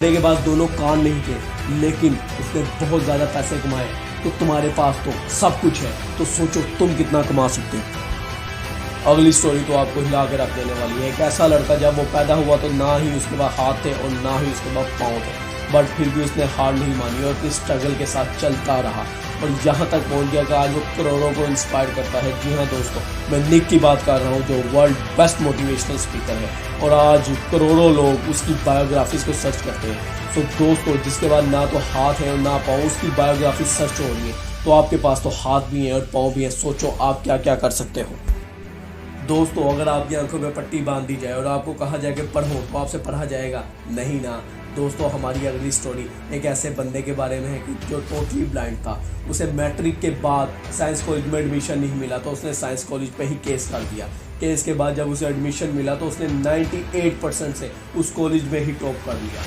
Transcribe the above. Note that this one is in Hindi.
के बाद दोनों कान नहीं थे, लेकिन उसने बहुत ज़्यादा पैसे कमाए। तो तुम्हारे पास तो सब कुछ है, तो सोचो तुम कितना कमा सकते हो। अगली स्टोरी तो आपको हिला कर रख देने वाली है। एक ऐसा लड़का, जब वो पैदा हुआ तो ना ही उसके पास हाथ थे और ना ही उसके पास पाँव थे, बट फिर भी उसने हार नहीं मानी और अपनी स्ट्रगल के साथ चलता रहा और यहाँ तक पहुँच गया कि आज वो करोड़ों को इंस्पायर करता है। जी हाँ दोस्तों, मैं निक की बात कर रहा हूँ, जो वर्ल्ड बेस्ट मोटिवेशनल स्पीकर है और आज करोड़ों लोग उसकी बायोग्राफीज को सर्च करते हैं। तो दोस्तों, जिसके बाद ना तो हाथ है और ना पाँव, उसकी बायोग्राफी सर्च हो रही है, तो आपके पास तो हाथ भी है और पाँव भी है। सोचो आप क्या क्या कर सकते हो। दोस्तों, अगर आपकी आंखों में पट्टी बांध दी जाए और आपको कहा जाए कि पढ़ो, तो आपसे पढ़ा जाएगा नहीं ना। दोस्तों, हमारी अगली स्टोरी एक ऐसे बंदे के बारे में है कि जो टोटली ब्लाइंड था। उसे मैट्रिक के बाद साइंस कॉलेज में एडमिशन नहीं मिला, तो उसने साइंस कॉलेज पे ही केस कर दिया। केस के बाद जब उसे एडमिशन मिला तो उसने 98% से उस कॉलेज में ही टॉप कर लिया।